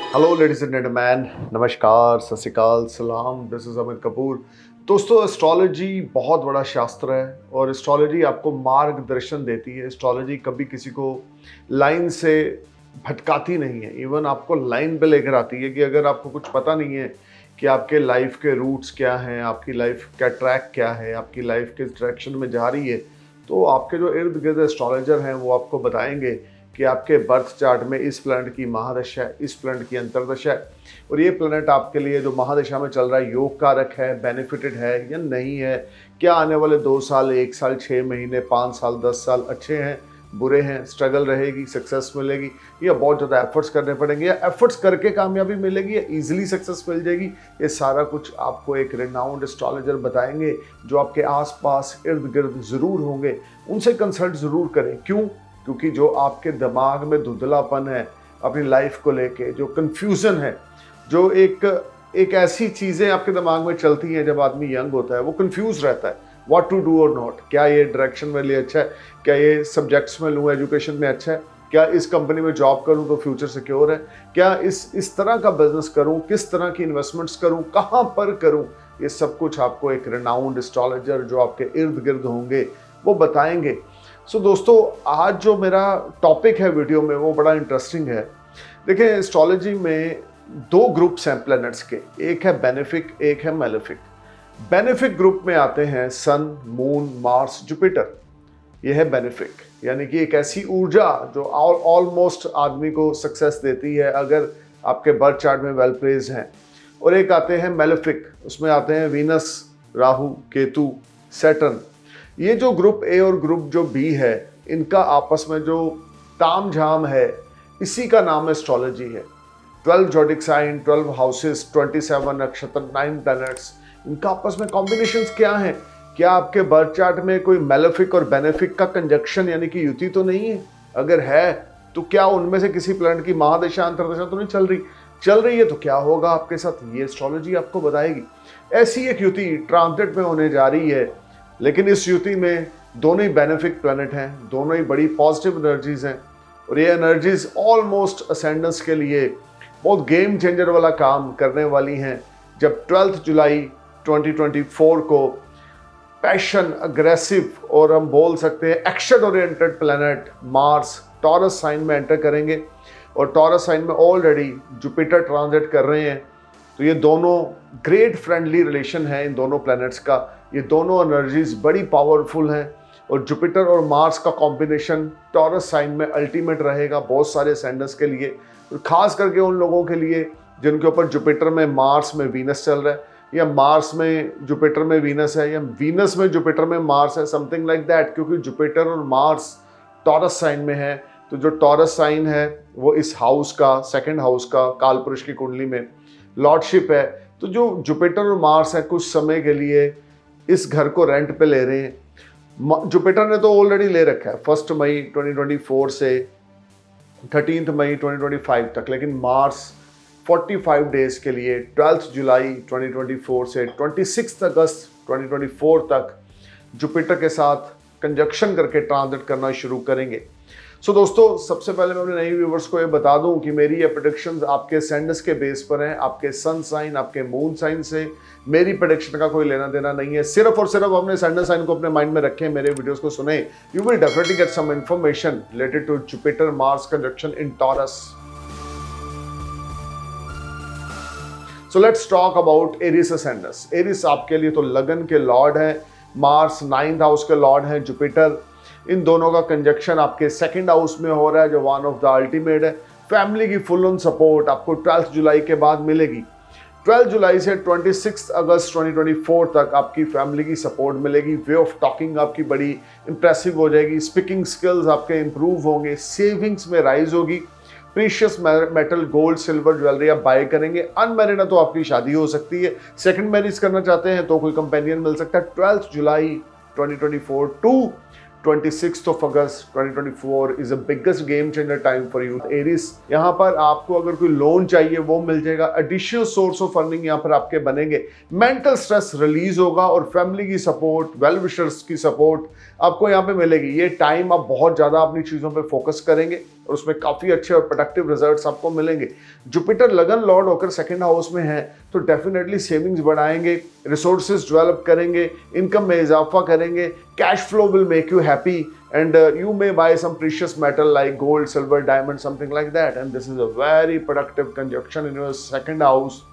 Hello ladies and gentleman, नमस्कार, सत श्री अकाल, सलाम। This is Amit Kapoor. दोस्तों, एस्ट्रोलॉजी बहुत बड़ा शास्त्र है और एस्ट्रोलॉजी आपको मार्गदर्शन देती है। एस्ट्रोलॉजी कभी किसी को लाइन से भटकाती नहीं है, इवन आपको लाइन पे लेकर आती है कि अगर आपको कुछ पता नहीं है कि आपके लाइफ के रूट्स क्या हैं, आपकी लाइफ का ट्रैक क्या है, आपकी लाइफ किस डायरेक्शन में जा रही है, तो आपके जो इर्द गिर्द एस्ट्रोलॉजर हैं वो आपको बताएंगे कि आपके बर्थ चार्ट में इस प्लैनेट की महादशा है, इस प्लैनेट की अंतर्दशा है और ये प्लैनेट आपके लिए जो महादशा में चल रहा है योग कारक है, बेनिफिटेड है या नहीं है, क्या आने वाले 2 साल, 1 साल, 6 महीने, 5 साल, 10 साल अच्छे हैं, बुरे हैं, स्ट्रगल रहेगी, सक्सेस मिलेगी या बहुत ज़्यादा एफर्ट्स करने पड़ेंगे या एफर्ट्स करके कामयाबी मिलेगी या ईजिली सक्सेस मिल जाएगी। ये सारा कुछ आपको एक रिनाउंड एस्ट्रोलॉजर बताएंगे जो आपके आसपास इर्द गिर्द ज़रूर होंगे। उनसे कंसल्ट ज़रूर करें। क्यों? क्योंकि जो आपके दिमाग में धुंधलापन है अपनी लाइफ को लेके, जो कन्फ्यूज़न है, जो एक ऐसी चीज़ें आपके दिमाग में चलती हैं जब आदमी यंग होता है, वो कंफ्यूज रहता है व्हाट टू डू और नॉट। क्या ये डायरेक्शन मेरे लिए अच्छा है, क्या ये सब्जेक्ट्स में लूँ, एजुकेशन में अच्छा है, क्या इस कंपनी में जॉब करूँ तो फ्यूचर सिक्योर है, क्या इस तरह का बिजनेस करूँ, किस तरह की इन्वेस्टमेंट्स करूँ, कहाँ पर करूँ। ये सब कुछ आपको एक रिनाउंड एस्ट्रोलॉजर जो आपके इर्द गिर्द होंगे वो बताएंगे। सो दोस्तों, आज जो मेरा टॉपिक है वीडियो में वो बड़ा इंटरेस्टिंग है। देखिए, एस्ट्रोलॉजी में 2 ग्रुप्स हैं प्लैनेट्स के, एक है बेनिफिक, एक है मैलेफिक। बेनिफिक ग्रुप में आते हैं सन, मून, मार्स, जुपिटर। ये है बेनिफिक, यानी कि एक ऐसी ऊर्जा जो ऑलमोस्ट आदमी को सक्सेस देती है अगर आपके बर्थ चार्ट में वेल प्लेस्ड हैं। और एक आते हैं मैलेफिक, उसमें आते हैं वीनस, राहु, केतु, सैटर्न। ये जो ग्रुप ए और ग्रुप जो बी है, इनका आपस में जो ताम झाम है, इसी का नाम एस्ट्रोलॉजी है। 12 जोडिक साइन, 12 हाउसेस, 27 नक्षत्र, 9 प्लैनेट्स, इनका आपस में कॉम्बिनेशंस क्या हैं? क्या आपके बर्थ चार्ट में कोई मैलेफिक और बेनिफिक का कंजक्शन यानी कि युति तो नहीं है? अगर है तो क्या उनमें से किसी प्लैनेट की महादशा अंतर्दशा तो नहीं चल रही है तो क्या होगा आपके साथ? ये एस्ट्रोलॉजी आपको बताएगी। ऐसी एक युति ट्रांजिट में होने जा रही है, लेकिन इस युति में दोनों ही बेनिफिक प्लैनेट हैं, दोनों ही बड़ी पॉजिटिव एनर्जीज हैं और ये एनर्जीज ऑलमोस्ट असेंडेंस के लिए बहुत गेम चेंजर वाला काम करने वाली हैं जब 12 जुलाई 2024 को पैशन, अग्रेसिव और हम बोल सकते हैं action oriented planet Mars Taurus sign में एंटर करेंगे और टॉरस साइन में ऑलरेडी जुपिटर ट्रांजिट कर रहे हैं। तो ये दोनों ग्रेट फ्रेंडली रिलेशन है इन दोनों प्लैनेट्स का। ये दोनों एनर्जीज बड़ी पावरफुल हैं और जुपिटर और मार्स का कॉम्बिनेशन टॉरस साइन में अल्टीमेट रहेगा बहुत सारे असेंडेंट्स के लिए, और खास करके उन लोगों के लिए जिनके ऊपर जुपिटर में मार्स में वीनस चल रहा है या मार्स में जुपिटर में वीनस है या वीनस में जुपिटर में मार्स है, समथिंग लाइक दैट। क्योंकि जुपिटर और मार्स टॉरस साइन में है, तो जो टॉरस साइन है वो इस हाउस का, सेकेंड हाउस का, कालपुरुष की कुंडली में लॉर्डशिप है। तो जो जुपिटर और मार्स है कुछ समय के लिए इस घर को रेंट पे ले रहे हैं। जुपिटर ने तो ऑलरेडी ले रखा है 1 मई 2024 से 13 मई 2025 तक, लेकिन मार्स 45 डेज के लिए 12 जुलाई 2024 से 26 अगस्त 2024 तक जुपिटर के साथ कंजक्शन करके ट्रांजिट करना शुरू करेंगे। सो दोस्तों, सबसे पहले मैं अपने नए व्यूवर्स को ये बता दूं कि मेरी ये प्रेडिक्शंस आपके असेंडेंस के बेस पर हैं, आपके सन साइन, आपके मून साइन से मेरी प्रेडिक्शन का कोई लेना देना नहीं है। सिर्फ और सिर्फ अपने असेंडेंस साइन को अपने माइंड में रखें, मेरे वीडियोस को सुने। You will definitely get some information related to Jupiter Mars conjunction in Taurus. So let's talk about Aries ascendants. Aries आपके लिए तो लगन के लॉर्ड है, मार्स 9th हाउस के लॉर्ड हैं, जुपिटर। इन दोनों का कंजक्शन आपके 2nd हाउस में हो रहा है जो वन ऑफ द अल्टीमेट है। फैमिली की फुल ऑन सपोर्ट आपको 12 जुलाई के बाद मिलेगी। 12 जुलाई से 26 अगस्त 2024 तक आपकी फैमिली की सपोर्ट मिलेगी। वे ऑफ टॉकिंग आपकी बड़ी इंप्रेसिव हो जाएगी, स्पीकिंग स्किल्स आपके इंप्रूव होंगे, सेविंग्स में राइज होगी, precious metal, gold, silver jewellery आप बाय करेंगे। अनमैरिड है तो आपकी शादी हो सकती है, सेकंड मैरिज करना चाहते हैं तो कोई कंपेनियन मिल सकता है। 12 जुलाई 2024 to 26th of August 2024 is the biggest game changer time for you. Aries, यहाँ पर आपको अगर कोई लोन चाहिए वो मिल जाएगा, एडिशनल सोर्स ऑफ अर्निंग यहाँ पर आपके बनेंगे, मेंटल स्ट्रेस रिलीज होगा और फैमिली की सपोर्ट, वेल विशर्स की सपोर्ट आपको यहाँ पे मिलेगी। ये टाइम आप बहुत ज़्यादा अपनी चीज़ों पे फोकस करेंगे, और उसमें काफ़ी अच्छे और प्रोडक्टिव रिजल्ट्स आपको मिलेंगे। जुपिटर लगन लॉर्ड होकर सेकंड हाउस में है तो डेफिनेटली सेविंग्स बढ़ाएंगे, रिसोर्सेज डेवलप करेंगे, इनकम में इजाफा करेंगे, cash flow will make you happy and you may buy some precious metal like gold, silver, diamond, something like that, and this is a very productive conjunction in your second house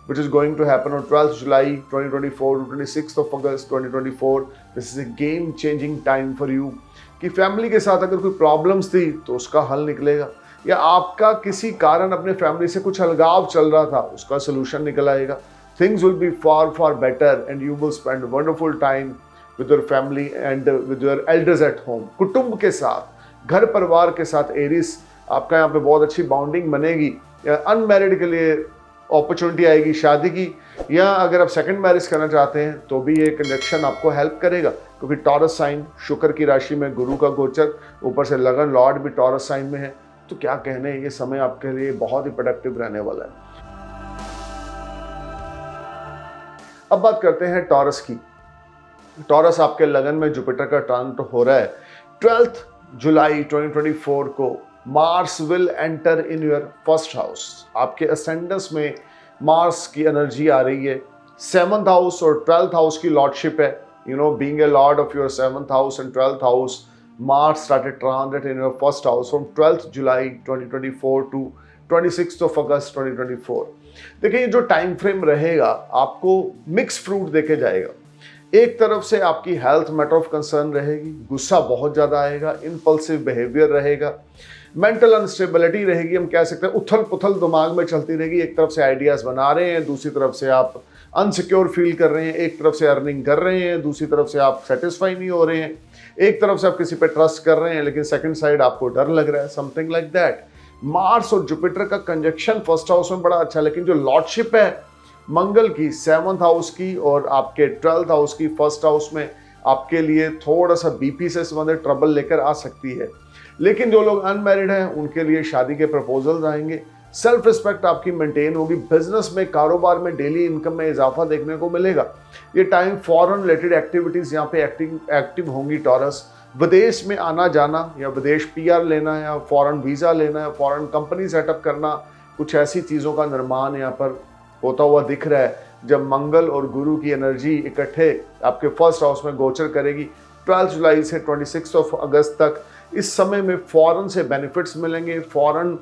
which is going to happen on 12th July 2024 to 26th of August 2024. This is a game changing time for you कि family के साथ अगर कोई problems थी तो उसका हल निकलेगा, या आपका किसी कारण अपने फैमिली से कुछ अलगाव चल रहा था उसका सोल्यूशन निकल आएगा। Things will B far better and you will spend wonderful time with your family and with your elders at home. कुटुंब के साथ, घर परिवार के साथ एरिस आपका यहाँ पे बहुत अच्छी बाउंडिंग बनेगी। अनमैरिड के लिए अपॉर्चुनिटी आएगी शादी की, या अगर आप सेकंड मैरिज करना चाहते हैं तो भी ये कंजक्शन आपको हेल्प करेगा, क्योंकि टॉरस साइन, शुक्र की राशि में गुरु का गोचर, ऊपर से लगन लॉर्ड भी टॉरस साइन में है, तो क्या कहने, ये समय आपके लिए बहुत ही प्रोडक्टिव रहने वाला है। अब बात करते हैं टॉरस की। टॉरस आपके लगन में जुपिटर का ट्रांजिट हो रहा है। 12 जुलाई 2024 को Mars will enter in your first house. आपके असेंडेंस में मार्स की एनर्जी आ रही है। 7th हाउस और 12th हाउस की लॉर्डशिप है। You know, being a lord of your 7th house and 12th house, Mars started transit in your first house from 12th July 2024 to 26th of August 2024। देखिए, ये जो time frame रहेगा आपको mix fruit देके जाएगा। एक तरफ से आपकी हेल्थ मैटर ऑफ कंसर्न रहेगी, गुस्सा बहुत ज़्यादा आएगा, इम्पल्सिव बिहेवियर रहेगा, मेंटल अनस्टेबिलिटी रहेगी, हम कह सकते हैं उथल पुथल दिमाग में चलती रहेगी। एक तरफ से आइडियाज़ बना रहे हैं, दूसरी तरफ से आप अनसिक्योर फील कर रहे हैं, एक तरफ से अर्निंग कर रहे हैं, दूसरी तरफ से आप सेटिस्फाई नहीं हो रहे हैं, एक तरफ से आप किसी पे ट्रस्ट कर रहे हैं लेकिन सेकंड साइड आपको डर लग रहा है, समथिंग लाइक दैट। मार्स और जुपिटर का कंजक्शन फर्स्ट हाउस में बड़ा अच्छा, लेकिन जो लॉर्डशिप है मंगल की 7th हाउस की और आपके 12th हाउस की फर्स्ट हाउस में, आपके लिए थोड़ा सा बीपी से संबंधित ट्रबल लेकर आ सकती है। लेकिन जो लोग अनमैरिड हैं उनके लिए शादी के प्रपोजल्स आएंगे, सेल्फ रिस्पेक्ट आपकी मेंटेन होगी, बिजनेस में, कारोबार में, डेली इनकम में इजाफा देखने को मिलेगा। ये टाइम फॉरेन रिलेटेड एक्टिविटीज़ यहाँ पे एक्टिव होंगी। टॉरस, विदेश में आना जाना या विदेश पीआर लेना या फॉरेन वीज़ा लेना या फॉरेन कंपनी सेटअप करना, कुछ ऐसी चीज़ों का निर्माण यहाँ पर होता हुआ दिख रहा है। जब मंगल और गुरु की एनर्जी इकट्ठे आपके फर्स्ट हाउस में गोचर करेगी 12 जुलाई से 26 ऑफ अगस्त तक, इस समय में फॉरेन से बेनिफिट्स मिलेंगे, फॉरेन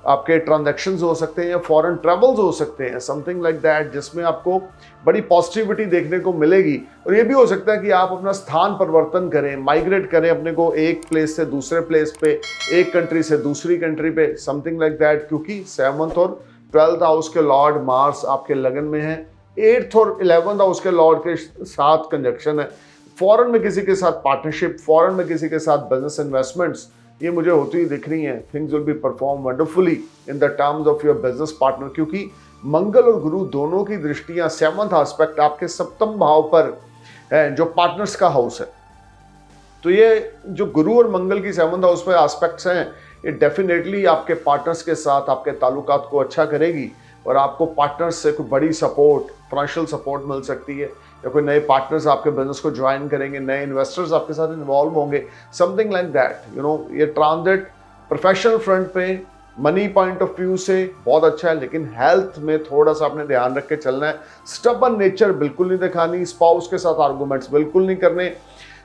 आपके ट्रांजैक्शंस हो सकते हैं या फॉरेन ट्रैवल्स हो सकते हैं, समथिंग लाइक दैट, जिसमें आपको बड़ी पॉजिटिविटी देखने को मिलेगी। और ये भी हो सकता है कि आप अपना स्थान परिवर्तन करें, माइग्रेट करें अपने को एक प्लेस से दूसरे प्लेस पे, एक कंट्री से दूसरी कंट्री पे, समथिंग लाइक दैट, क्योंकि 7th और 12th हाउस के लॉर्ड मार्स आपके लगन में है, 8th और 11th हाउस के लॉर्ड के साथ कंजक्शन है। फॉरेन में किसी के साथ पार्टनरशिप, फॉरेन में किसी के साथ बिजनेस इन्वेस्टमेंट्स, ये मुझे होती हुई दिख रही हैं। Things will be perform wonderfully in the terms of your business partner, क्योंकि मंगल और गुरु दोनों की दृष्टियां 7th एस्पेक्ट आपके 7th भाव पर है, जो पार्टनर्स का हाउस है। तो ये जो गुरु और मंगल की 7th हाउस पर एस्पेक्ट्स हैं, ये डेफिनेटली आपके पार्टनर्स के साथ आपके ताल्लुकात को अच्छा करेगी और आपको पार्टनर्स से कोई बड़ी सपोर्ट, फाइनेंशियल सपोर्ट मिल सकती है, या कोई नए पार्टनर्स आपके बिजनेस को ज्वाइन करेंगे, नए इन्वेस्टर्स आपके साथ इन्वॉल्व होंगे, something like that. You know, ये ट्रांजिट प्रोफेशनल फ्रंट पे मनी पॉइंट ऑफ व्यू से बहुत अच्छा है, लेकिन हेल्थ में थोड़ा सा आपने ध्यान रख के चलना है। स्टबर्न नेचर बिल्कुल नहीं दिखानी, स्पाउस के साथ आर्गूमेंट्स बिल्कुल नहीं करने,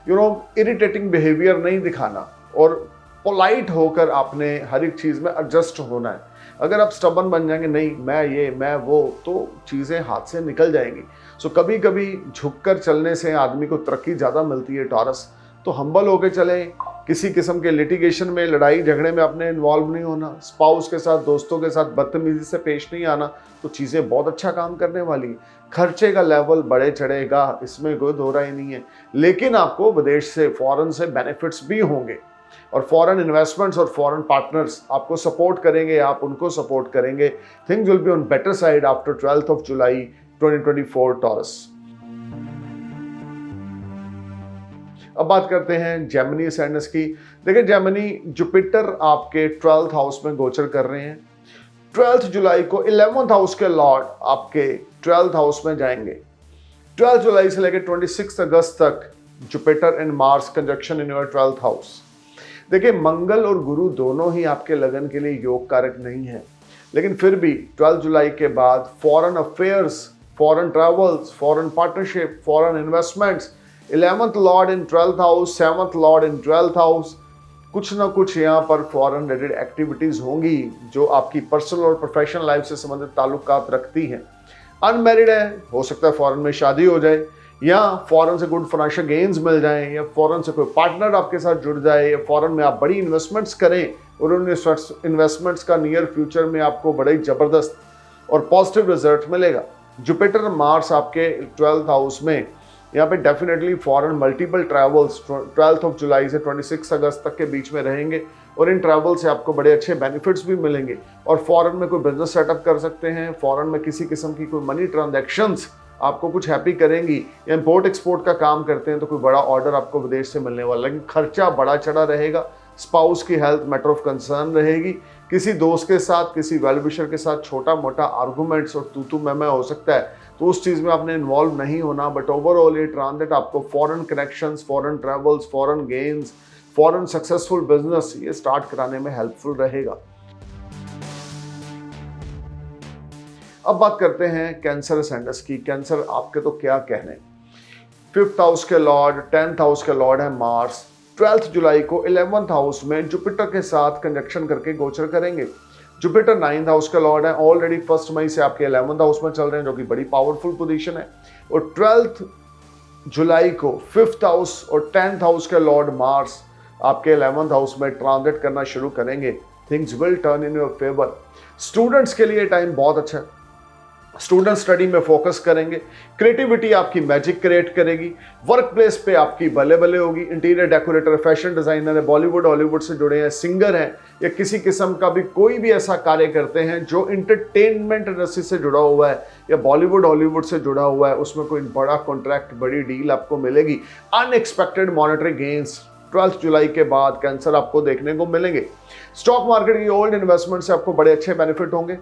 यू नो, इरिटेटिंग बिहेवियर नहीं दिखाना, और पोलाइट होकर आपने हर एक चीज़ में एडजस्ट होना है। अगर आप स्टबर्न बन जाएंगे, नहीं मैं ये मैं वो, तो चीज़ें हाथ से निकल जाएंगी। सो कभी कभी झुककर चलने से आदमी को तरक्की ज़्यादा मिलती है। टॉरस, तो हम्बल होकर चलें, किसी किस्म के लिटिगेशन में, लड़ाई झगड़े में आपने इन्वॉल्व नहीं होना, स्पाउस के साथ, दोस्तों के साथ बदतमीजी से पेश नहीं आना, तो चीज़ें बहुत अच्छा काम करने वाली। खर्चे का लेवल बढ़े चढ़ेगा, इसमें कोई दो राय नहीं है, लेकिन आपको विदेश से, फॉरेन से बेनिफिट्स भी होंगे, और फॉरेन इन्वेस्टमेंट्स और फॉरेन पार्टनर्स आपको सपोर्ट करेंगे, आप उनको सपोर्ट करेंगे। Things will be on better side after 12th of July 2024 taurus. अब बात करते हैं जेमिनी असेंडेंस की। देखिए, जेमिनी, जुपिटर आपके 12th हाउस में गोचर कर रहे हैं। 12 जुलाई को 11th हाउस के लॉर्ड आपके 12th हाउस में जाएंगे। 12 जुलाई से लेकर 26 अगस्त तक Jupiter and Mars conjunction in your 12th house. देखिए, मंगल और गुरु दोनों ही आपके लगन के लिए योग कारक नहीं है, लेकिन फिर भी 12 जुलाई के बाद foreign affairs, foreign travels, foreign partnership, foreign investments, 11th lord in 12th house, 7th lord in 12th house, कुछ ना कुछ यहाँ पर फॉरेन रिलेटेड एक्टिविटीज होंगी जो आपकी पर्सनल और प्रोफेशनल लाइफ से संबंधित ताल्लुकात रखती हैं। अनमैरिड है, हो सकता है फॉरेन में शादी हो जाए, या फॉरेन से गुड फाइनेंशियल गेन्स मिल जाएं, या फॉरेन से कोई पार्टनर आपके साथ जुड़ जाए, या फॉरेन में आप बड़ी इन्वेस्टमेंट्स करें और उन इन्वेस्टमेंट्स का नियर फ्यूचर में आपको बड़ा ही जबरदस्त और पॉजिटिव रिजल्ट मिलेगा। जुपिटर मार्स आपके 12th हाउस में, यहाँ पे definitely foreign multiple travels 12th of July से 26 अगस्त तक के बीच में रहेंगे और इन ट्रैवल से आपको बड़े अच्छे बेनिफिट्स भी मिलेंगे और फॉरेन में कोई बिजनेस सेटअप कर सकते हैं। फॉरेन में किसी किस्म की कोई मनी ट्रांजैक्शंस आपको कुछ हैप्पी करेंगी, या इंपोर्ट एक्सपोर्ट का काम करते हैं तो कोई बड़ा ऑर्डर आपको विदेश से मिलने वाला, लेकिन खर्चा बड़ा चढ़ा रहेगा। स्पाउस की हेल्थ मैटर ऑफ कंसर्न रहेगी। किसी दोस्त के साथ, किसी वेल विशर के साथ छोटा मोटा आर्गूमेंट्स और तू मैं हो सकता है, तो उस चीज़ में आपने इन्वॉल्व नहीं होना। बट ओवरऑल ये ट्रांजिट आपको foreign connections, foreign travels, foreign gains, foreign successful business ये स्टार्ट कराने में हेल्पफुल रहेगा। अब बात करते हैं कैंसर असेंडेंस की। कैंसर आपके तो क्या कहने, 5th हाउस के लॉर्ड, 10th हाउस के लॉर्ड है मार्स, 12 जुलाई को 11th हाउस में जुपिटर के साथ कंजक्शन करके गोचर करेंगे। जुपिटर 9th हाउस का लॉर्ड है, ऑलरेडी 1 मई से आपके 11th हाउस में चल रहे हैं, जो कि बड़ी पावरफुल पोजीशन है। और 12 जुलाई को 5th हाउस और 10th हाउस के लॉर्ड मार्स आपके 11th हाउस में ट्रांजिट करना शुरू करेंगे। Things will turn in your favour. Students के लिए टाइम बहुत अच्छा है। स्टूडेंट स्टडी में फोकस करेंगे, क्रिएटिविटी आपकी मैजिक क्रिएट करेगी, वर्क प्लेस पे आपकी बल्ले बल्ले होगी। इंटीरियर डेकोरेटर, फैशन डिजाइनर है, बॉलीवुड हॉलीवुड से जुड़े हैं, सिंगर हैं, या किसी किस्म का भी कोई भी ऐसा कार्य करते हैं जो इंटरटेनमेंट इंडस्ट्री से जुड़ा हुआ है या बॉलीवुड हॉलीवुड से जुड़ा हुआ है, उसमें कोई बड़ा कॉन्ट्रैक्ट, बड़ी डील आपको मिलेगी। अनएक्सपेक्टेड मॉनेटरी गेन्स 12 जुलाई के बाद कैंसर आपको देखने को मिलेंगे। स्टॉक मार्केट की ओल्ड इन्वेस्टमेंट से आपको बड़े अच्छे बेनिफिट होंगे।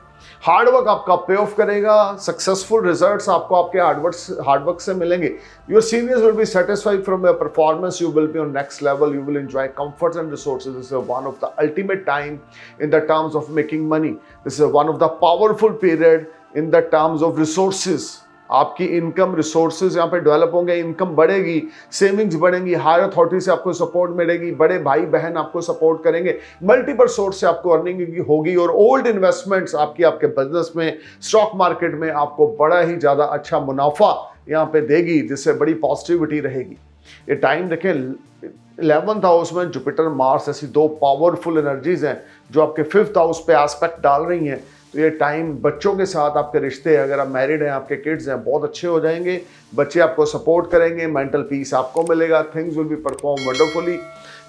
हार्डवर्क आपका पे ऑफ करेगा। सक्सेसफुल रिजल्ट्स आपको आपके हार्डवर्क से मिलेंगे। Your seniors will be satisfied from your performance. You will be on next level. You will enjoy comforts and resources. This is one of the ultimate time in the terms of making money. This is one of the powerful period in the terms of resources. आपकी income resources यहाँ पे develop होंगे, income बढ़ेगी, savings बढ़ेंगी, higher authority से आपको support मिलेगी, बड़े भाई बहन आपको सपोर्ट करेंगे, मल्टीपल सोर्स से आपको अर्निंग होगी और ओल्ड इन्वेस्टमेंट्स आपके बिजनेस में, स्टॉक मार्केट में आपको बड़ा ही ज़्यादा अच्छा मुनाफा यहाँ पे देगी, जिससे बड़ी पॉजिटिविटी रहेगी। ये टाइम देखें, 11th हाउस में जुपिटर मार्स ऐसी दो पावरफुल एनर्जीज हैं जो आपके 5th हाउस पे एस्पेक्ट डाल रही हैं। तो ये टाइम बच्चों के साथ आपके रिश्ते, अगर आप मैरिड हैं, आपके किड्स हैं, बहुत अच्छे हो जाएंगे। बच्चे आपको सपोर्ट करेंगे, मेंटल पीस आपको मिलेगा। Things will be perform wonderfully.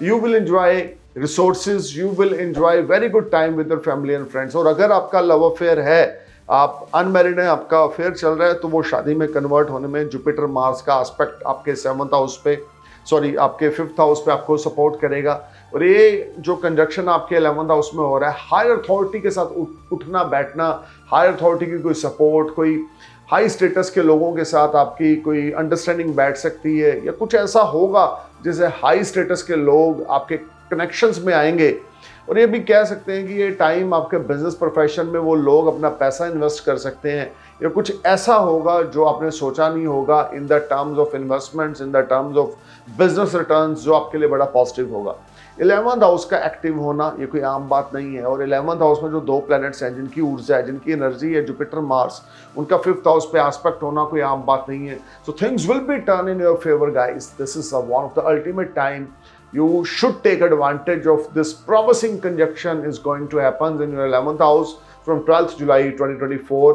You will enjoy resources, you will enjoy very good time with your family and friends. और अगर आपका लव अफेयर है, आप अनमैरिड हैं, आपका अफेयर चल रहा है, तो वो शादी में कन्वर्ट होने में जुपिटर मार्स का एस्पेक्ट आपके 7th हाउस पे, सॉरी आपके 5th हाउस पे आपको सपोर्ट करेगा। और ये जो कंजक्शन आपके 11th हाउस में हो रहा है, हायर अथॉरिटी के साथ उठना बैठना, हायर अथॉरिटी की कोई सपोर्ट, कोई हाई स्टेटस के लोगों के साथ आपकी कोई अंडरस्टैंडिंग बैठ सकती है, या कुछ ऐसा होगा जिससे हाई स्टेटस के लोग आपके कनेक्शंस में आएंगे। और ये भी कह सकते हैं कि ये टाइम आपके बिजनेस प्रोफेशन में वो लोग अपना पैसा इन्वेस्ट कर सकते हैं, या कुछ ऐसा होगा जो आपने सोचा नहीं होगा in the terms of investments, in the terms of business returns, जो आपके लिए बड़ा पॉजिटिव होगा। 11th हाउस का एक्टिव होना ये कोई आम बात नहीं है। और 11th हाउस में जो दो प्लैनेट्स हैं, जिनकी ऊर्जा है, जिनकी एनर्जी है, जुपिटर मार्स, उनका 5th हाउस पे एस्पेक्ट होना कोई आम बात नहीं है। So things will be turn in your favour guys. This is one of the ultimate time. You should take advantage of this promising conjunction is going to happen in your 11th house from 12th July 2024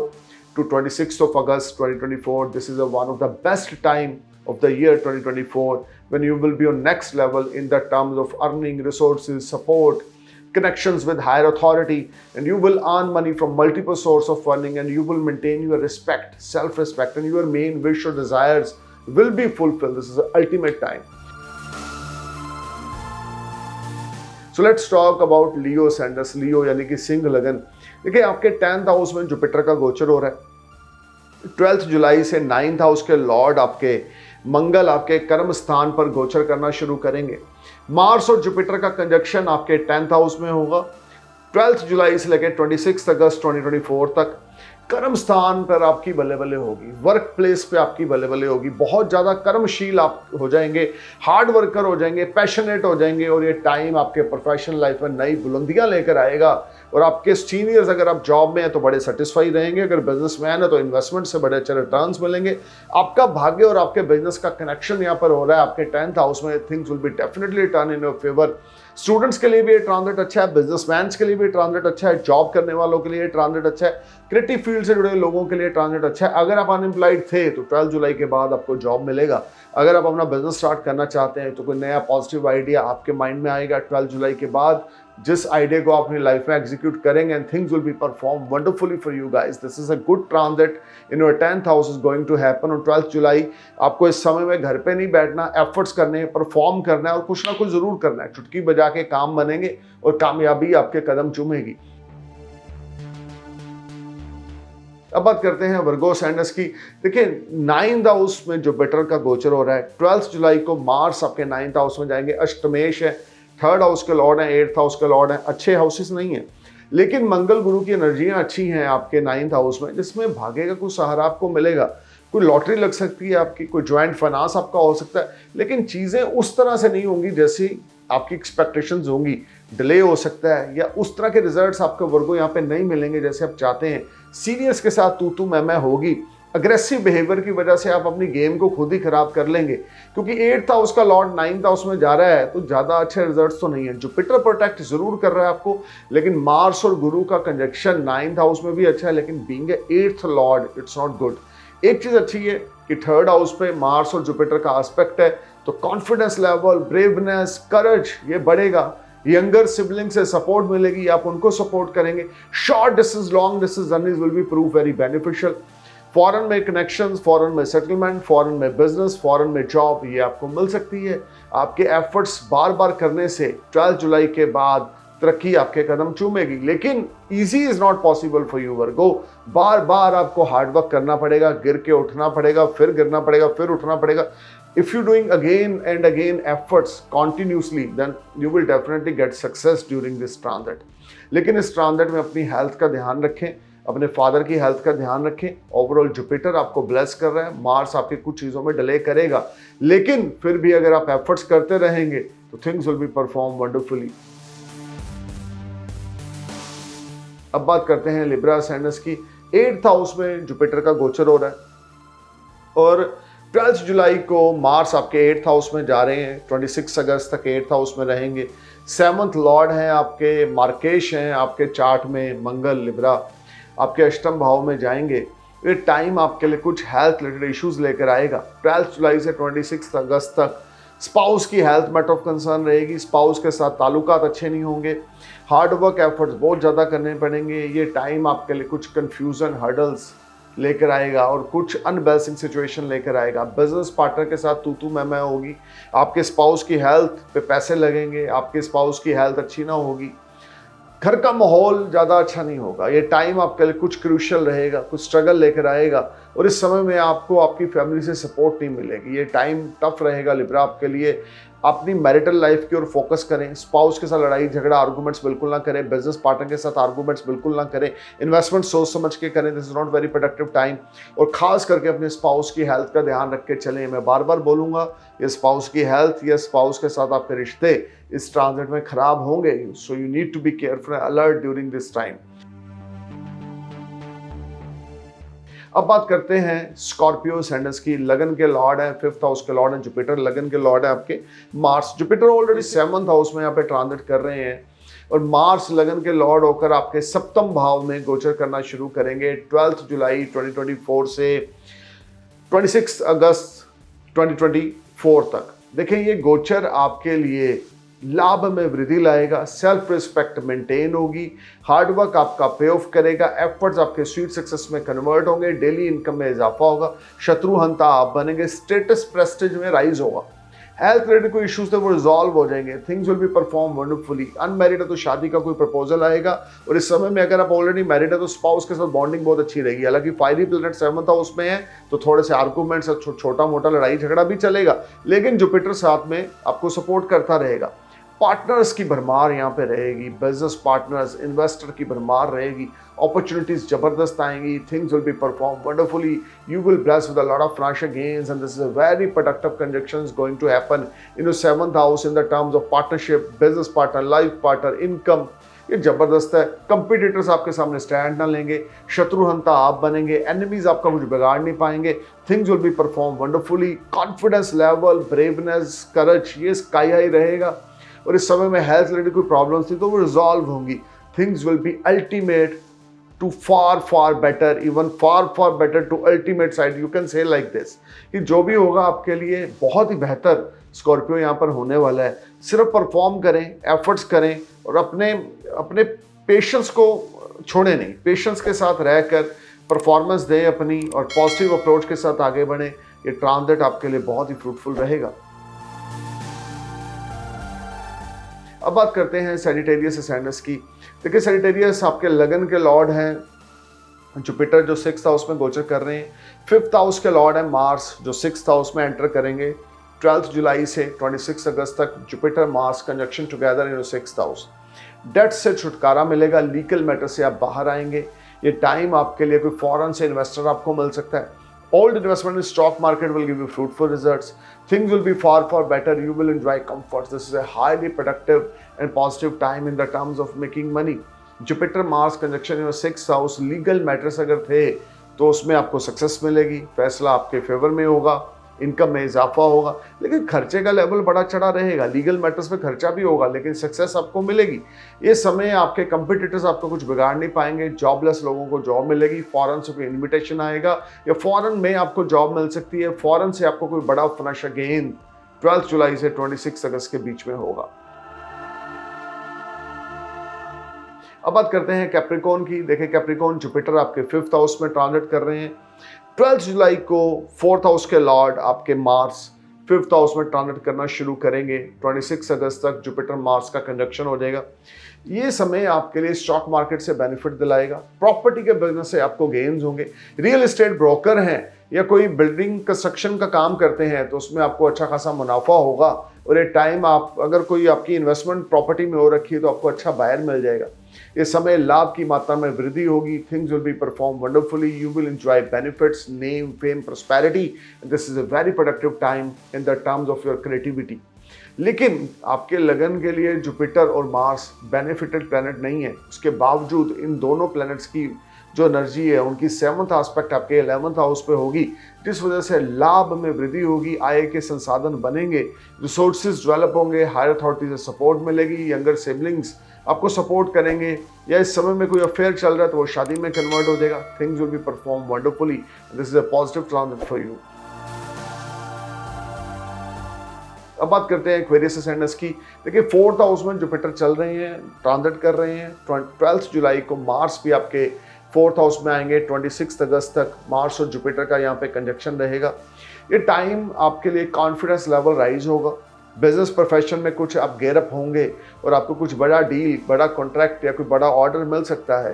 to 26th of August 2024. This is one of the best time of the year 2024 when you will be on next level in the terms of earning, resources, support, connections with higher authority, and you will earn money from multiple sources of earning, and you will maintain your respect, self-respect, and your main wish or desires will be fulfilled. This is the ultimate time. So let's talk about Leo sends. Leo यानी कि सिंह लगन। देखिए, आपके 10th house में Jupiter का गोचर हो रहा है। 12th जुलाई से 9th हाउस के लॉर्ड आपके मंगल आपके कर्म स्थान पर गोचर करना शुरू करेंगे। मार्स और जुपिटर का कंजक्शन आपके 10th हाउस में होगा 12 जुलाई से लेकर 26 अगस्त 2024 तक। कर्म स्थान पर आपकी बल्ले बल्ले होगी, वर्क प्लेस पे आपकी बल्ले बल्ले होगी, बहुत ज़्यादा कर्मशील आप हो जाएंगे, हार्ड वर्कर हो जाएंगे, पैशनेट हो जाएंगे और ये टाइम आपके प्रोफेशनल लाइफ में नई बुलंदियां लेकर आएगा। और आपके सीनियर्स अगर आप जॉब में हैं तो बड़े सेटिस्फाई रहेंगे, अगर बिजनेसमैन है तो इन्वेस्टमेंट से बड़े अच्छे रिटर्न्स मिलेंगे। आपका भाग्य और आपके बिजनेस का कनेक्शन यहाँ पर हो रहा है आपके 10th हाउस में, things will be definitely turn in your favour. Students के लिए भी ये ट्रांजिट अच्छा है, बिजनेसमैन के लिए भी ट्रांजिट अच्छा है, जॉब करने वालों के लिए ट्रांजिट अच्छा है, क्रिएटिव फील्ड से जुड़े लोगों के लिए ट्रांजिट अच्छा है। अगर आप अनएम्प्लॉयड थे तो 12 जुलाई के बाद आपको जॉब मिलेगा। अगर आप अपना बिजनेस स्टार्ट करना चाहते हैं तो कोई नया पॉजिटिव आइडिया आपके माइंड में आएगा 12 जुलाई के बाद, जिस आइडिया को आप अपनी लाइफ में एग्जीक्यूट करेंगे and things will be perform wonderfully for you guys. This is a good transit in your 10th house is going to happen on 12 July. आपको इस समय में घर पे नहीं बैठना, एफर्ट्स करने हैं, परफॉर्म करना है और कुछ ना कुछ जरूर करना है। चुटकी बजा के काम बनेंगे और कामयाबी आपके कदम चूमेगी। अब बात करते हैं वर्गो साइनस की। देखिए 9th हाउस में जुपिटर का गोचर हो रहा है। 12 जुलाई को मार्स आपके 9th हाउस में जाएंगे, अष्टमेश है, 3rd हाउस के लॉर्ड हैं, 8th हाउस के लॉर्ड हैं, अच्छे हाउसेस नहीं है, लेकिन मंगल गुरु की एनर्जियां अच्छी हैं आपके 9th हाउस में, जिसमें भाग्य का कुछ सहारा आपको मिलेगा। कोई लॉटरी लग सकती है आपकी, कोई ज्वाइंट फाइनेंस आपका हो सकता है, लेकिन चीज़ें उस तरह से नहीं होंगी जैसी आपकी एक्सपेक्टेशंस होंगी। डिले हो सकता है या उस तरह के रिजल्ट्स आपको वर्गो यहाँ पे नहीं मिलेंगे जैसे आप चाहते हैं। सीनियर्स के साथ तू मैं होगी, अग्रेसिव बिहेवियर की वजह से आप अपनी गेम को खुद ही खराब कर लेंगे, क्योंकि 8th हाउस का लॉर्ड 9th हाउस में जा रहा है तो ज़्यादा अच्छे रिजल्ट्स तो नहीं है। जुपिटर प्रोटेक्ट जरूर कर रहा है आपको, लेकिन मार्स और गुरु का कंजक्शन 9th हाउस में भी अच्छा है, लेकिन being a 8th Lord it's not good. एक चीज़ अच्छी है कि 3rd हाउस पे मार्स और जुपिटर का एस्पेक्ट है, तो कॉन्फिडेंस लेवल, ब्रेवनेस, करेज ये बढ़ेगा। यंगर सिबलिंग से सपोर्ट मिलेगी, आप उनको सपोर्ट करेंगे। Short distance, long distance journeys will be prove very beneficial. Foreign में कनेक्शंस, फॉरेन में सेटलमेंट, फॉरेन में बिजनेस, फॉरेन में जॉब ये आपको मिल सकती है। आपके एफर्ट्स बार बार करने से 12 जुलाई के बाद तरक्की आपके कदम चूमेगी, लेकिन easy is not possible for you Virgo. बार बार आपको हार्डवर्क करना पड़ेगा, गिर के उठना पड़ेगा, फिर गिरना पड़ेगा, फिर उठना पड़ेगा। If you're doing again and again efforts continuously, then you will definitely get success during this transit. लेकिन इस ट्रांजिट में अपनी हेल्थ का ध्यान रखें, अपने फादर की हेल्थ का ध्यान रखें। ओवरऑल जुपिटर आपको ब्लेस कर रहा है, मार्स आपके कुछ चीज़ों में डिले करेगा, लेकिन फिर भी अगर आप एफर्ट्स करते रहेंगे तो things will be perform wonderfully. अब बात करते हैं लिब्रा साइनस की। 8th हाउस में जुपिटर का गोचर हो रहा है और 12 जुलाई को मार्स आपके 8th हाउस में जा रहे हैं, 26 अगस्त तक 8th हाउस में रहेंगे। 7th लॉर्ड हैं आपके मार्केश हैं आपके चार्ट में, मंगल लिब्रा आपके अष्टम भाव में जाएंगे। ये टाइम आपके लिए कुछ हेल्थ रिलेटेड इश्यूज लेकर आएगा। 12 जुलाई से 26 अगस्त तक स्पाउस की हेल्थ मैटर ऑफ कंसर्न रहेगी, स्पाउस के साथ ताल्लुकात अच्छे नहीं होंगे, हार्डवर्क एफर्ट्स बहुत ज़्यादा करने पड़ेंगे। ये टाइम आपके लिए कुछ कन्फ्यूज़न, हर्डल्स लेकर आएगा और कुछ अनबैलेंसिंग सिचुएशन लेकर आएगा। बिजनेस पार्टनर के साथ तू मैं होगी, आपके स्पाउस की हेल्थ पे पैसे लगेंगे, आपके स्पाउस की हेल्थ अच्छी ना होगी, घर का माहौल ज़्यादा अच्छा नहीं होगा। ये टाइम आपके लिए कुछ क्रूशियल रहेगा, कुछ स्ट्रगल लेकर आएगा और इस समय में आपको आपकी फैमिली से सपोर्ट नहीं मिलेगी। ये टाइम टफ रहेगा लिब्रा आपके लिए। अपनी मैरिटल लाइफ की ओर फोकस करें, स्पाउस के साथ लड़ाई झगड़ा आर्गूमेंट्स बिल्कुल ना करें, बिजनेस पार्टनर के साथ आर्गूमेंट्स बिल्कुल ना करें, इन्वेस्टमेंट सोच समझ के करें, this is not very productive time. और खास करके अपने स्पाउस की हेल्थ का ध्यान रख के चलें। मैं बार बार बोलूँगा, ये स्पाउस की हेल्थ या स्पाउस के साथ आपके रिश्ते इस ट्रांजिट में खराब होंगे, so you need to be careful, alert during this time. अब बात करते हैं स्कॉर्पियो सैंडस की। लगन के लॉर्ड है, 5th हाउस के लॉर्ड है जुपिटर, लगन के लॉर्ड है आपके Mars. Jupiter already 7th house में यहाँ पे ट्रांजिट कर रहे हैं और मार्स लगन के लॉर्ड होकर आपके 7th भाव में गोचर करना शुरू करेंगे 12 जुलाई 2024 से 26 अगस्त 2024 तक। देखें, ये गोचर आपके लिए लाभ में वृद्धि लाएगा, सेल्फ रिस्पेक्ट मेंटेन होगी, हार्डवर्क आपका पे ऑफ करेगा, एफर्ट्स आपके स्वीट सक्सेस में कन्वर्ट होंगे, डेली इनकम में इजाफा होगा, शत्रुहंता आप बनेंगे, स्टेटस प्रेस्टीज में राइज होगा। हेल्थ रिलेटेड कोई इश्यूज थे वो रिजॉल्व हो जाएंगे, things will be perform wonderfully. Unmarried है तो शादी का कोई प्रपोजल आएगा, और इस समय में अगर आप ऑलरेडी मैरिड है तो स्पाउस के साथ बॉन्डिंग बहुत अच्छी रहेगी। हालांकि फायरी प्लैनेट 7th हाउस में है तो थोड़े से आर्गूमेंट्स, छोटा मोटा लड़ाई झगड़ा भी चलेगा, लेकिन जुपिटर साथ में आपको सपोर्ट करता रहेगा। पार्टनर्स की भरमार यहाँ पे रहेगी, बिजनेस पार्टनर्स, इन्वेस्टर की भरमार रहेगी, अपॉर्चुनिटीज जबरदस्त आएंगी, things will be perform wonderfully, you will bless with a lot of financial gains, and this is a very productive conjunction is going to happen in your 7th house in the terms of partnership, business partner, life partner, income। ये जबरदस्त है। Competitors आपके सामने stand ना लेंगे, शत्रुहंता आप बनेंगे, enemies आपका कुछ बिगाड़ नहीं पाएंगे, things will be perform wonderfully. Confidence level, braveness, करज ये स्काई हाई रहेगा। और इस समय में हेल्थ रिलेटेड कोई प्रॉब्लम्स थी तो वो रिजॉल्व होंगी। Things will B ultimate to far better, even far better to ultimate side, you can say like this, कि जो भी होगा आपके लिए बहुत ही बेहतर स्कॉर्पियो यहाँ पर होने वाला है। सिर्फ परफॉर्म करें, एफर्ट्स करें, और अपने पेशेंस को छोड़े नहीं, पेशेंस के साथ रहकर परफॉर्मेंस दें अपनी, और पॉजिटिव अप्रोच के साथ आगे बढ़ें। ये ट्रांजिट आपके लिए बहुत ही फ्रूटफुल रहेगा। अब बात करते हैं सैजिटेरियस असेंडेंस की। देखिए सैजिटेरियस आपके लगन के लॉर्ड हैं जुपिटर, जो 6th हाउस में गोचर कर रहे हैं। 5th हाउस के लॉर्ड है मार्स, जो 6th हाउस में एंटर करेंगे 12 जुलाई से 26 अगस्त तक। Jupiter Mars conjunction together in 6th house. Debt से छुटकारा मिलेगा, लीगल मैटर से आप बाहर आएंगे। ये टाइम आपके लिए कोई फॉरेन से इन्वेस्टर आपको मिल सकता है। Old investment in stock market will give you fruitful results. Things will be far better. You will enjoy comforts. This is a highly productive and positive time in the terms of making money. Jupiter Mars conjunction in your 6th house, legal matters अगर थे तो उसमें आपको success मिलेगी, फैसला आपके favour में होगा, इनकम में इजाफा होगा, लेकिन खर्चे का लेवल बड़ा चढ़ा रहेगा। लीगल मैटर्स में खर्चा भी होगा, लेकिन सक्सेस आपको मिलेगी। ये समय आपके कंपटीटर्स आपको कुछ बिगाड़ नहीं पाएंगे। जॉबलेस लोगों को जॉब मिलेगी, फॉरेन से कोई इन्विटेशन आएगा, या फॉरेन में आपको जॉब मिल सकती है। फॉरेन से आपको कोई बड़ा फाइनेंशियल गेन 12 जुलाई से 26 अगस्त के बीच में होगा। अब बात करते हैं कैप्रिकॉर्न की। देखिए कैप्रिकॉर्न जुपिटर आपके 5th हाउस में ट्रांजिट कर रहे हैं। 12 जुलाई को 4th हाउस के लॉर्ड आपके मार्स 5th हाउस में ट्रांजिट करना शुरू करेंगे। 26 अगस्त तक जुपिटर मार्स का कंजक्शन हो जाएगा। ये समय आपके लिए स्टॉक मार्केट से बेनिफिट दिलाएगा, प्रॉपर्टी के बिजनेस से आपको गेन्स होंगे। रियल एस्टेट ब्रोकर हैं या कोई बिल्डिंग कंस्ट्रक्शन का काम करते हैं तो उसमें आपको अच्छा खासा मुनाफा होगा। और ये टाइम आप अगर कोई आपकी इन्वेस्टमेंट प्रॉपर्टी में हो रखी है तो आपको अच्छा बायर मिल जाएगा। इस समय लाभ की मात्रा में वृद्धि होगी। Things will be perform wonderfully. You will enjoy benefits, name, fame, prosperity. This is a very productive time in the terms of your creativity. लेकिन आपके लगन के लिए जुपिटर और मार्स बेनिफिटेड प्लैनेट नहीं है। उसके बावजूद इन दोनों प्लैनेट्स की जो एनर्जी है उनकी 7th एस्पेक्ट आपके 11th हाउस पे होगी, जिस वजह से लाभ में वृद्धि होगी, आय के संसाधन बनेंगे, रिसोर्सेज डेवलप होंगे, हायर अथॉरिटी से सपोर्ट मिलेगी, यंगर सिबलिंग्स आपको सपोर्ट करेंगे, या इस समय में कोई अफेयर चल रहा है तो वो शादी में कन्वर्ट हो जाएगा। Things will be perform wonderfully. This is a positive transit for you. अब बात करते हैं एक्वेरियस असेंडेंस की। देखिए 4th हाउस में जुपिटर चल रहे हैं, ट्रांजिट कर रहे हैं। 12 जुलाई को मार्स भी आपके 4th हाउस में आएंगे। 26 अगस्त तक मार्स और जुपिटर का यहाँ पे कंजक्शन रहेगा। ये टाइम आपके लिए कॉन्फिडेंस लेवल राइज होगा। बिजनेस प्रोफेशन में कुछ आप गेयर अप होंगे और आपको कुछ बड़ा डील, बड़ा कॉन्ट्रैक्ट या कोई बड़ा ऑर्डर मिल सकता है।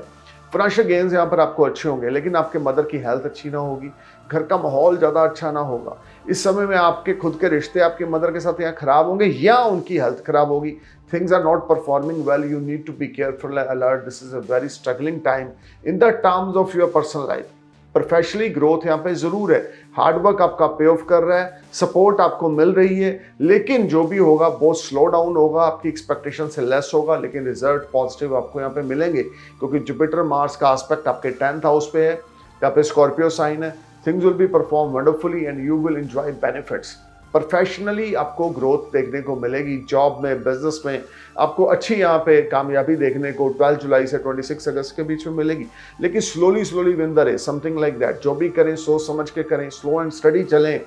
फाइनेंशियल गेन्स यहाँ पर आपको अच्छे होंगे, लेकिन आपके मदर की हेल्थ अच्छी ना होगी, घर का माहौल ज़्यादा अच्छा ना होगा। इस समय में आपके खुद के रिश्ते आपके मदर के साथ यहाँ खराब होंगे या उनकी हेल्थ खराब होगी। Things are not performing well. You need to be careful and alert. This is a very struggling time in the terms of your personal life. Professionally growth यहाँ पे जरूर है, हार्डवर्क आपका पे ऑफ कर रहा है, सपोर्ट आपको मिल रही है, लेकिन जो भी होगा बहुत स्लो डाउन होगा, आपकी एक्सपेक्टेशन से लेस होगा, लेकिन रिजल्ट पॉजिटिव आपको यहाँ पे मिलेंगे, क्योंकि जुपिटर मार्स का एस्पेक्ट आपके 10th हाउस पे है, यहाँ पे स्कॉर्पियो साइन है। Things will be perform wonderfully and you will enjoy benefits. Professionally आपको ग्रोथ देखने को मिलेगी, जॉब में, बिजनेस में आपको अच्छी यहाँ पे कामयाबी देखने को 12 जुलाई से 26 अगस्त के बीच में मिलेगी। लेकिन slowly win the race, something like that. जो भी करें सोच समझ के करें, स्लो एंड स्टडी चलें,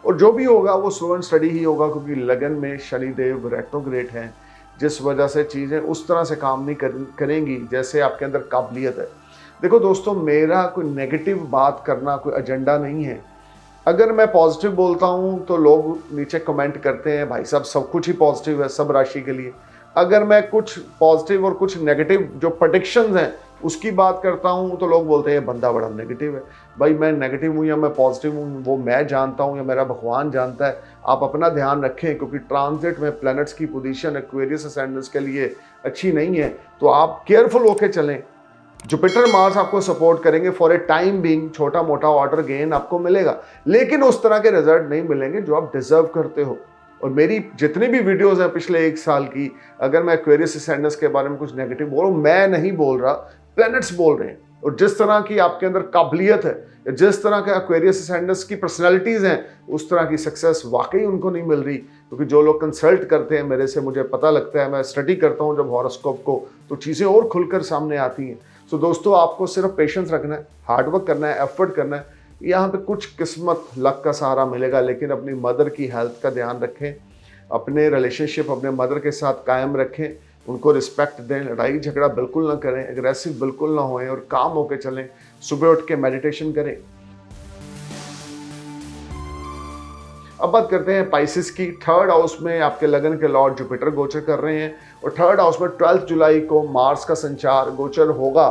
और जो भी होगा वो स्लो एंड स्टडी ही होगा, क्योंकि लगन में शनिदेव रेट्रोग्रेड हैं, जिस वजह से चीज़ें उस तरह से काम नहीं करेंगी जैसे आपके अंदर काबिलियत है। देखो दोस्तों, मेरा कोई नेगेटिव बात करना कोई एजेंडा नहीं है। अगर मैं पॉजिटिव बोलता हूँ तो लोग नीचे कमेंट करते हैं भाई साहब सब कुछ ही पॉजिटिव है सब राशि के लिए। अगर मैं कुछ पॉजिटिव और कुछ नेगेटिव जो प्रेडिक्शंस हैं उसकी बात करता हूँ तो लोग बोलते हैं बंदा बड़ा नेगेटिव है। भाई मैं नेगेटिव हूँ या मैं पॉजिटिव हूँ वो मैं जानता हूँ या मेरा भगवान जानता है। आप अपना ध्यान रखें क्योंकि ट्रांजिट में प्लैनेट्स की पोजीशन एक्वेरियस असेंडेंट्स के लिए अच्छी नहीं है, तो आप केयरफुल होकर चलें। जुपिटर मार्स आपको सपोर्ट करेंगे फॉर ए टाइम बीइंग, छोटा मोटा ऑर्डर गेन आपको मिलेगा, लेकिन उस तरह के रिजल्ट नहीं मिलेंगे जो आप डिजर्व करते हो। और मेरी जितनी भी वीडियोस हैं पिछले 1 साल की, अगर मैं एक्वेरियस असेंडेंट्स के बारे में कुछ नेगेटिव बोल रहा हूँ, मैं नहीं बोल रहा, प्लैनेट्स बोल रहे हैं। और जिस तरह की आपके अंदर काबिलियत है, जिस तरह के एक्वेरियस असेंडेंट्स की पर्सनैलिटीज़ हैं, उस तरह की सक्सेस वाकई उनको नहीं मिल रही। क्योंकि जो लोग कंसल्ट करते हैं मेरे से, मुझे पता लगता है, मैं स्टडी करता हूँ जब हॉरोस्कोप को, तो चीज़ें और खुलकर सामने आती हैं। तो दोस्तों आपको सिर्फ पेशेंस रखना है, हार्डवर्क करना है, एफर्ट करना है। यहाँ पे कुछ किस्मत लक का सहारा मिलेगा, लेकिन अपनी मदर की हेल्थ का ध्यान रखें, अपने रिलेशनशिप अपने मदर के साथ कायम रखें, उनको रिस्पेक्ट दें, लड़ाई झगड़ा बिल्कुल ना करें, एग्रेसिव बिल्कुल ना होएं और काम होके चलें। सुबह उठ के मेडिटेशन करें। अब बात करते हैं पाइसेस की। 3rd हाउस में आपके लगन के लॉर्ड जुपिटर गोचर कर रहे हैं और 3rd हाउस में 12 जुलाई को मार्स का संचार गोचर होगा।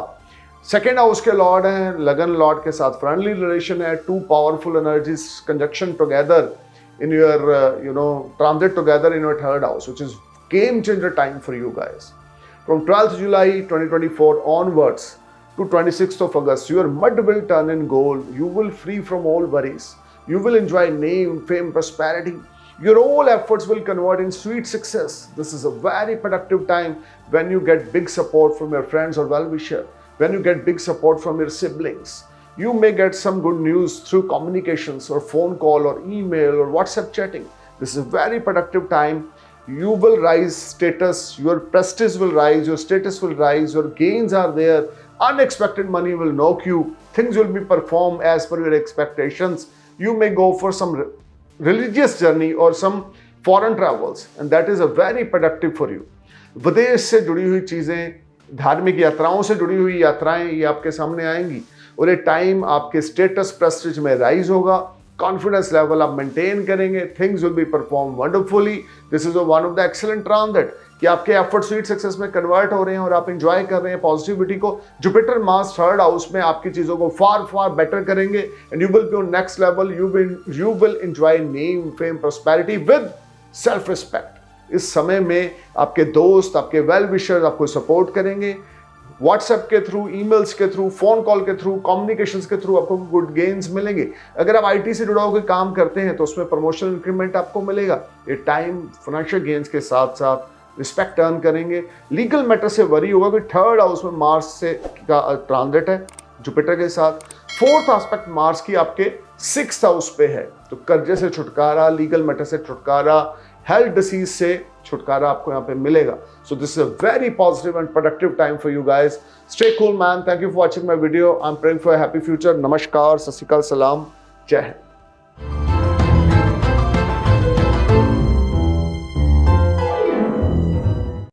2nd हाउस के लॉर्ड हैं, लगन लॉर्ड के साथ फ्रेंडली रिलेशन है। 2 powerful energies conjunction together in your transit together in your 3rd house, which is game changer time for you guys. From 12th July 2024 onwards to 26th of August, your mud will turn in gold. You will free from all worries. You will enjoy name, fame, prosperity. Your all efforts will convert in sweet success. This is a very productive time when you get big support from your friends or well-wisher, when you get big support from your siblings. You may get some good news through communications or phone call or email or WhatsApp chatting. This is a very productive time. You will rise status, your prestige will rise, your status will rise, your gains are there. Unexpected money will knock you. Things will be performed as per your expectations. You may go for some religious journey or some foreign travels, and that is a very productive for you. विदेश से जुड़ी हुई चीज़ें, धार्मिक यात्राओं से जुड़ी हुई यात्राएं ये आपके सामने आएंगी और ये टाइम आपके स्टेटस प्रेस्टीज में राइज होगा। कॉन्फिडेंस लेवल आप मेंटेन करेंगे। Things will be perform wonderfully. This is one of the excellent transit कि आपके एफर्ट स्वीट सक्सेस में कन्वर्ट हो रहे हैं और आप एंजॉय कर रहे हैं पॉजिटिविटी को। जुपिटर मार्स 3rd हाउस में आपकी चीज़ों को फार बेटर करेंगे and you will be on next level. You will enjoy name, fame, prosperity with self respect. इस समय में आपके दोस्त, आपके वेल विशर्स आपको सपोर्ट करेंगे। व्हाट्सएप के थ्रू, ईमेल्स के थ्रू, फोन कॉल के थ्रू, कम्युनिकेशंस के थ्रू आपको गुड गेन्स मिलेंगे। अगर आप आईटी से जुड़ा होकर काम करते हैं तो उसमें प्रमोशन इंक्रीमेंट आपको मिलेगा। ये टाइम फाइनेंशियल गेन्स के साथ साथ रिस्पेक्ट अर्न करेंगे। लीगल मैटर से वरी होगा कि 3rd हाउस में मार्स से का ट्रांजिट है जुपिटर के साथ। 4th एस्पेक्ट मार्स की आपके 6th हाउस पे है, तो कर्जे से छुटकारा, लीगल मैटर से छुटकारा, हेल्थ डिसीज से छुटकारा आपको यहाँ पे मिलेगा। So this is a very positive and productive time for you guys. Stay cool man. Thank you for watching my video. I am praying for a happy future. नमस्कार, सत श्री अकाल, सलाम, जय हिंद।